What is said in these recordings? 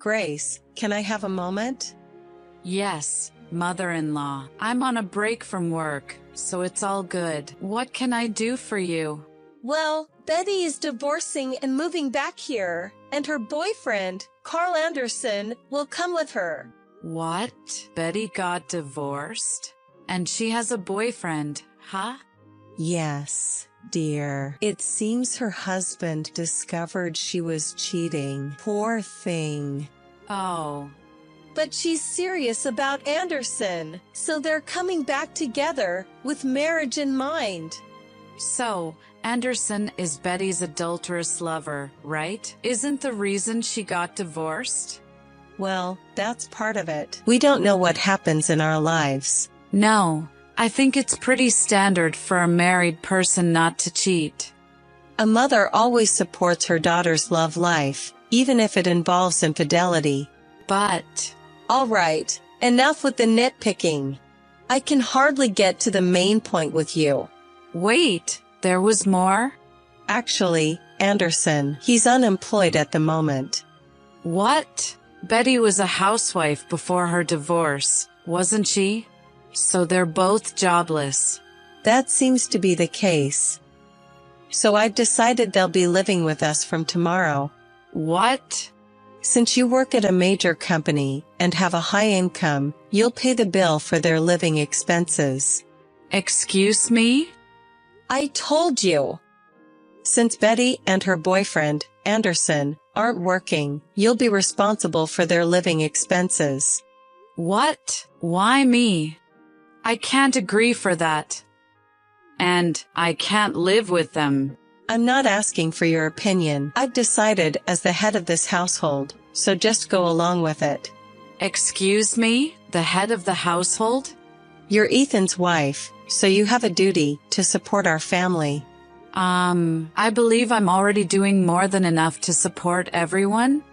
Grace, can I have a moment? Yes, mother-in-law. I'm on a break from work, so it's all good. What can I do for you? Well, Betty is divorcing and moving back here, and her boyfriend, Carl Anderson, will come with her. What? Betty got divorced? And she has a boyfriend, huh? Yes, dear. It seems her husband discovered she was cheating. Poor thing. Oh. But she's serious about Anderson, so they're coming back together with marriage in mind. So, Anderson is Betty's adulterous lover, right? Isn't the reason she got divorced? Well, that's part of it. We don't know what happens in our lives. No, I think it's pretty standard for a married person not to cheat. A mother always supports her daughter's love life, even if it involves infidelity. But... All right, enough with the nitpicking. I can hardly get to the main point with you. Wait, there was more? Actually, Anderson, he's unemployed at the moment. What? Betty was a housewife before her divorce, wasn't she? So they're both jobless. That seems to be the case. So I've decided they'll be living with us from tomorrow. What? Since you work at a major company and have a high income, you'll pay the bill for their living expenses. Excuse me? I told you. Since Betty and her boyfriend, Anderson, aren't working, you'll be responsible for their living expenses. What? Why me? I can't agree for that. And I can't live with them. I'm not asking for your opinion. I've decided as the head of this household, so just go along with it. Excuse me? The head of the household? You're Ethan's wife, so you have a duty to support our family. I believe I'm already doing more than enough to support everyone.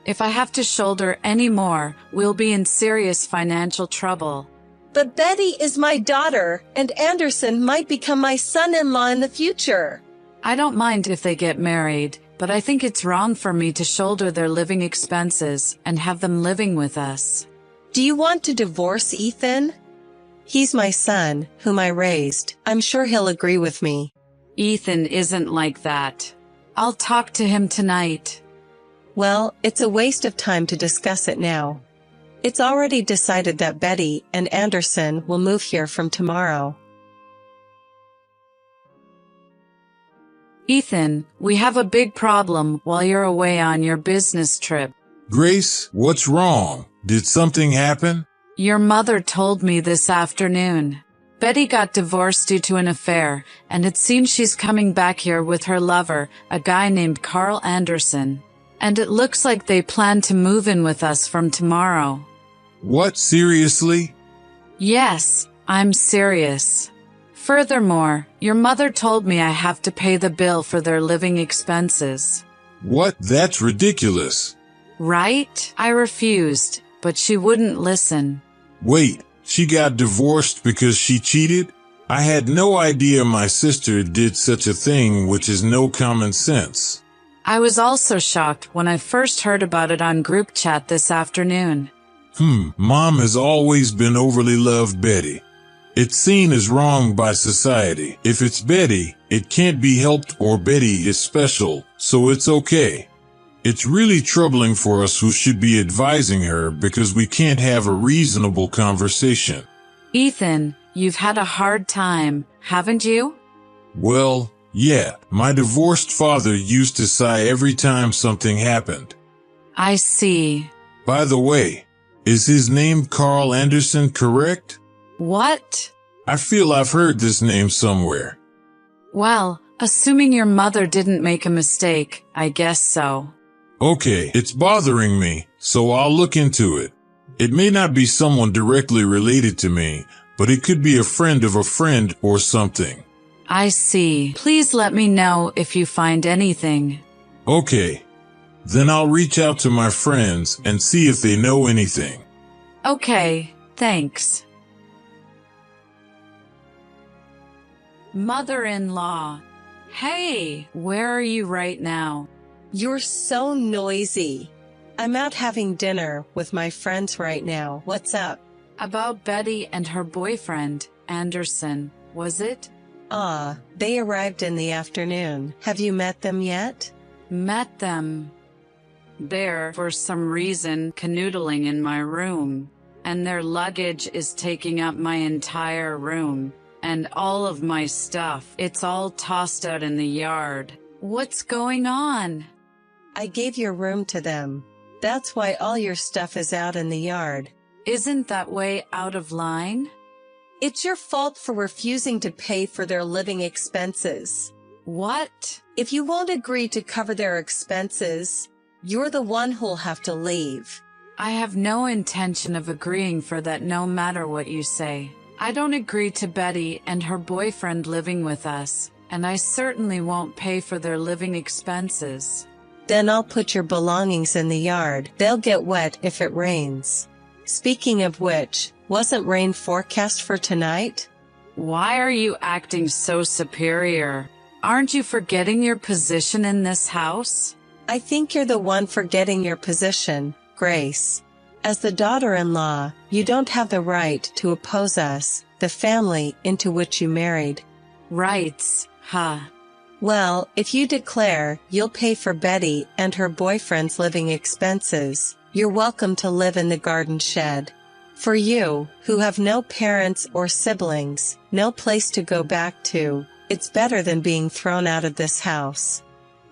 If I have to shoulder any more, we'll be in serious financial trouble. But Betty is my daughter, and Anderson might become my son-in-law in the future. I don't mind if they get married, but I think it's wrong for me to shoulder their living expenses and have them living with us. Do you want to divorce Ethan? He's my son, whom I raised. I'm sure he'll agree with me. Ethan isn't like that. I'll talk to him tonight. Well, it's a waste of time to discuss it now. It's already decided that Betty and Anderson will move here from tomorrow. Ethan, we have a big problem while you're away on your business trip. Grace, what's wrong? Did something happen? Your mother told me this afternoon. Betty got divorced due to an affair, and it seems she's coming back here with her lover, a guy named Carl Anderson. And it looks like they plan to move in with us from tomorrow. What, seriously? Yes, I'm serious. Furthermore, your mother told me I have to pay the bill for their living expenses. What? That's ridiculous. Right? I refused, but she wouldn't listen. Wait, she got divorced because she cheated? I had no idea my sister did such a thing, which is no common sense. I was also shocked when I first heard about it on group chat this afternoon. Mom has always been overly loved Betty. It's seen as wrong by society. If it's Betty, it can't be helped, or Betty is special, so it's okay. It's really troubling for us who should be advising her because we can't have a reasonable conversation. Ethan, you've had a hard time, haven't you? Well, yeah, my divorced father used to sigh every time something happened. I see. By the way, is his name Carl Anderson correct? What? I feel I've heard this name somewhere. Well, assuming your mother didn't make a mistake, I guess so. Okay, it's bothering me, so I'll look into it. It may not be someone directly related to me, but it could be a friend of a friend or something. I see. Please let me know if you find anything. Okay. Then I'll reach out to my friends and see if they know anything. Okay, thanks. Mother-in-law. Hey, where are you right now? You're so noisy. I'm out having dinner with my friends right now. What's up? About Betty and her boyfriend, Anderson, was it? They arrived in the afternoon. Have you met them yet? Met them. They're, for some reason, canoodling in my room. And their luggage is taking up my entire room. And all of my stuff. It's all tossed out in the yard. What's going on? I gave your room to them. That's why all your stuff is out in the yard. Isn't that way out of line? It's your fault for refusing to pay for their living expenses. What? If you won't agree to cover their expenses, you're the one who'll have to leave. I have no intention of agreeing for that no matter what you say. I don't agree to Betty and her boyfriend living with us, and I certainly won't pay for their living expenses. Then I'll put your belongings in the yard. They'll get wet if it rains. Speaking of which, wasn't rain forecast for tonight? Why are you acting so superior? Aren't you forgetting your position in this house? I think you're the one forgetting your position, Grace. As the daughter-in-law, you don't have the right to oppose us, the family into which you married. Rights, huh? Well, if you declare you'll pay for Betty and her boyfriend's living expenses, you're welcome to live in the garden shed. For you, who have no parents or siblings, no place to go back to, it's better than being thrown out of this house.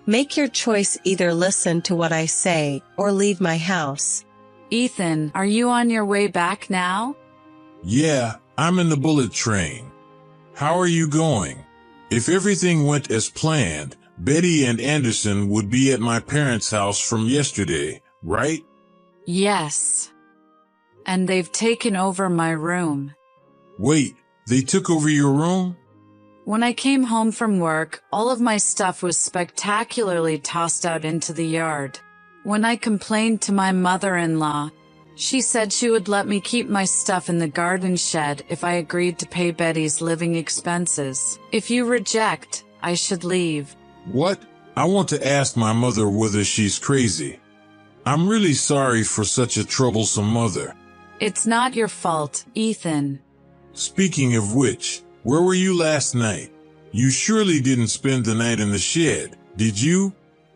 Make your choice: either listen to what I say or leave my house. Ethan, are you on your way back now? Yeah, I'm in the bullet train. How are you going? If everything went as planned, Betty and Anderson would be at my parents' house from yesterday, right? Yes. And they've taken over my room. Wait, they took over your room? When I came home from work, all of my stuff was spectacularly tossed out into the yard. When I complained to my mother-in-law, she said she would let me keep my stuff in the garden shed if I agreed to pay Betty's living expenses. If you reject, I should leave. What? I want to ask my mother whether she's crazy. I'm really sorry for such a troublesome mother. It's not your fault, Ethan. Speaking of which, where were you last night? You surely didn't spend the night in the shed, did you?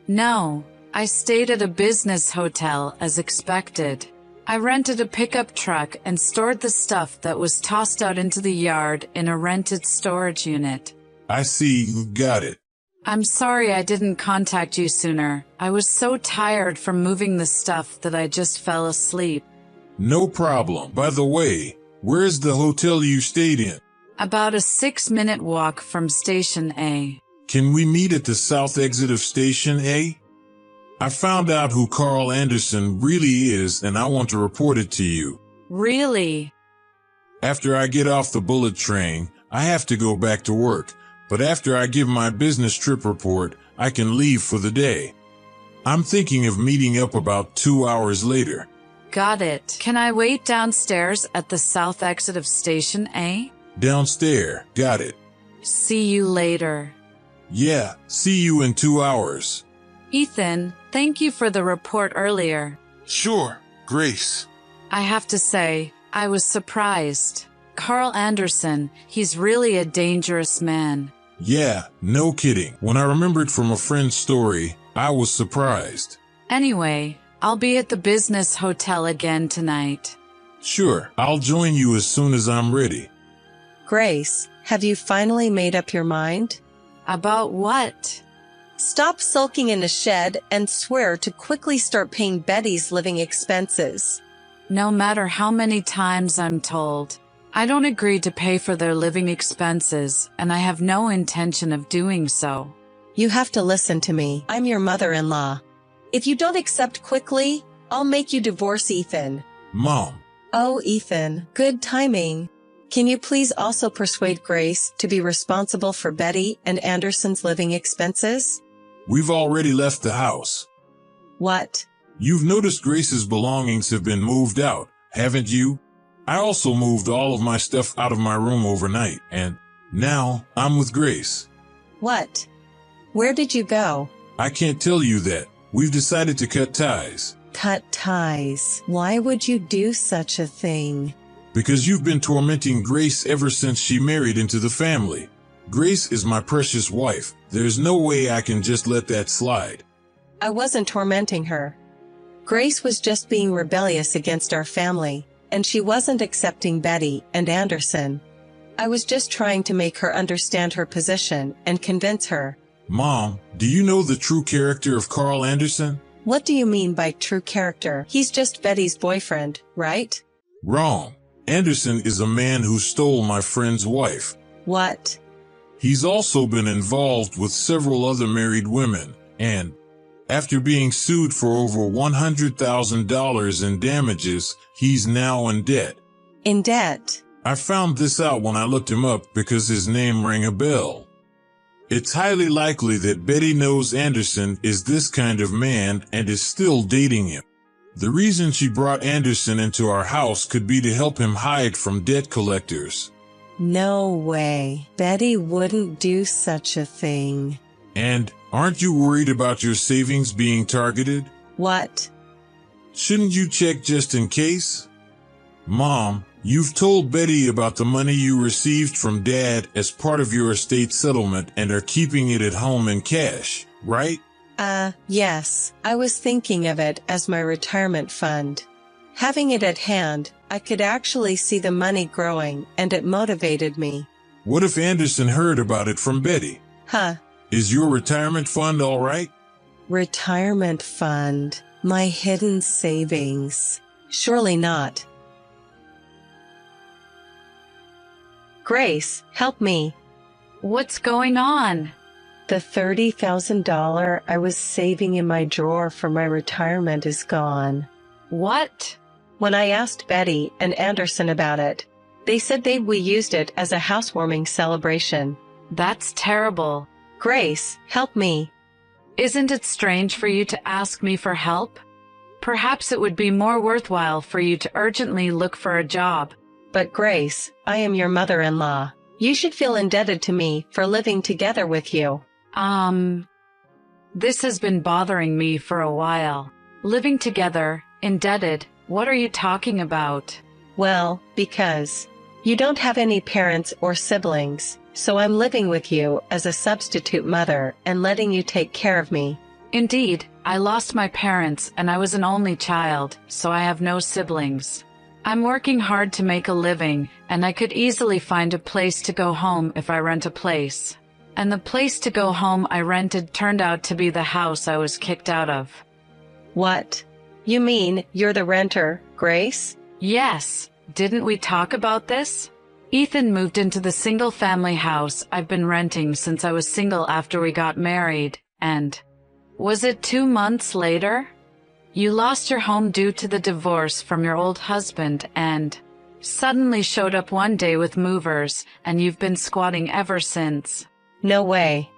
No, I stayed at a business hotel as expected. I rented a pickup truck and stored the stuff that was tossed out into the yard in a rented storage unit. I see, got it. I'm sorry I didn't contact you sooner. I was so tired from moving the stuff that I just fell asleep. No problem. By the way, where's the hotel you stayed in? About a 6-minute walk from Station A. Can we meet at the south exit of Station A? I found out who Carl Anderson really is, and I want to report it to you. Really? After I get off the bullet train, I have to go back to work, but after I give my business trip report, I can leave for the day. I'm thinking of meeting up about 2 hours later. Got it. Can I wait downstairs at the south exit of Station A? Downstairs, got it. See you later. Yeah, see you in 2 hours. Ethan, thank you for the report earlier. Sure, Grace. I have to say, I was surprised. Carl Anderson, he's really a dangerous man. Yeah, no kidding. When I remembered from a friend's story, I was surprised. Anyway, I'll be at the business hotel again tonight. Sure, I'll join you as soon as I'm ready. Grace, have you finally made up your mind? About what? Stop sulking in a shed and swear to quickly start paying Betty's living expenses. No matter how many times I'm told, I don't agree to pay for their living expenses, and I have no intention of doing so. You have to listen to me. I'm your mother-in-law. If you don't accept quickly, I'll make you divorce Ethan. Mom. Oh, Ethan, good timing. Can you please also persuade Grace to be responsible for Betty and Anderson's living expenses? We've already left the house. What? You've noticed Grace's belongings have been moved out, haven't you? I also moved all of my stuff out of my room overnight, and now I'm with Grace. What? Where did you go? I can't tell you that. We've decided to cut ties. Cut ties. Why would you do such a thing? Because you've been tormenting Grace ever since she married into the family. Grace is my precious wife. There's no way I can just let that slide. I wasn't tormenting her. Grace was just being rebellious against our family, and she wasn't accepting Betty and Anderson. I was just trying to make her understand her position and convince her. Mom, do you know the true character of Carl Anderson? What do you mean by true character? He's just Betty's boyfriend, right? Wrong. Anderson is a man who stole my friend's wife. What? He's also been involved with several other married women, and after being sued for over $100,000 in damages, he's now in debt. In debt? I found this out when I looked him up because his name rang a bell. It's highly likely that Betty knows Anderson is this kind of man and is still dating him. The reason she brought Anderson into our house could be to help him hide from debt collectors. No way. Betty wouldn't do such a thing. And aren't you worried about your savings being targeted? What? Shouldn't you check just in case? Mom, you've told Betty about the money you received from Dad as part of your estate settlement and are keeping it at home in cash, right? Yes. I was thinking of it as my retirement fund. Having it at hand, I could actually see the money growing, and it motivated me. What if Anderson heard about it from Betty? Huh. Is your retirement fund all right? Retirement fund. My hidden savings. Surely not. Grace, help me. What's going on? The $30,000 I was saving in my drawer for my retirement is gone. What? When I asked Betty and Anderson about it, they said we used it as a housewarming celebration. That's terrible. Grace, help me. Isn't it strange for you to ask me for help? Perhaps it would be more worthwhile for you to urgently look for a job. But Grace, I am your mother-in-law. You should feel indebted to me for living together with you. This has been bothering me for a while. Living together, indebted, what are you talking about? Well, because you don't have any parents or siblings, so I'm living with you as a substitute mother and letting you take care of me. Indeed, I lost my parents and I was an only child, so I have no siblings. I'm working hard to make a living, and I could easily find a place to go home if I rent a place. And the place to go home I rented turned out to be the house I was kicked out of. What? You mean you're the renter, Grace? Yes. Didn't we talk about this? Ethan moved into the single-family house I've been renting since I was single after we got married, and was it 2 months later? You lost your home due to the divorce from your old husband and suddenly showed up one day with movers, and you've been squatting ever since. No way.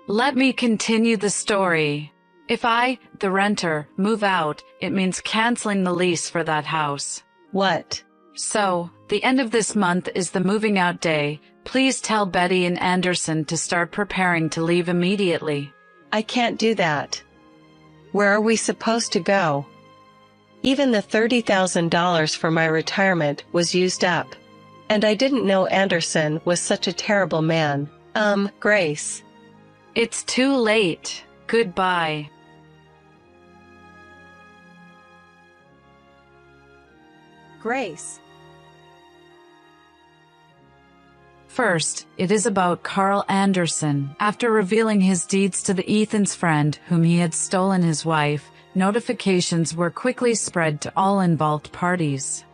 Let me continue the story. If I, the renter, move out, it means canceling the lease for that house. What? So, the end of this month is the moving out day. Please tell Betty and Anderson to start preparing to leave immediately. I can't do that. Where are we supposed to go? Even the $30,000 for my retirement was used up. And I didn't know Anderson was such a terrible man. Grace. It's too late. Goodbye. Grace. First, it is about Carl Anderson. After revealing his deeds to the Ethan's friend, whom he had stolen his wife, notifications were quickly spread to all involved parties.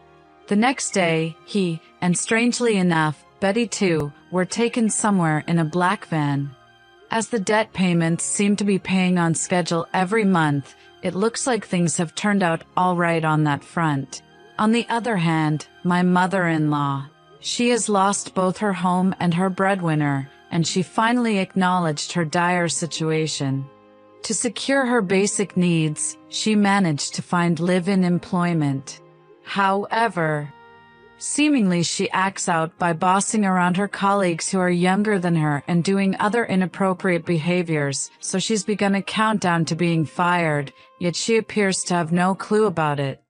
The next day, he, and strangely enough, Betty too, were taken somewhere in a black van. As the debt payments seem to be paying on schedule every month, it looks like things have turned out all right on that front. On the other hand, my mother-in-law. She has lost both her home and her breadwinner, and she finally acknowledged her dire situation. To secure her basic needs, she managed to find live-in employment. However, seemingly she acts out by bossing around her colleagues who are younger than her and doing other inappropriate behaviors, so she's begun a countdown to being fired, yet she appears to have no clue about it.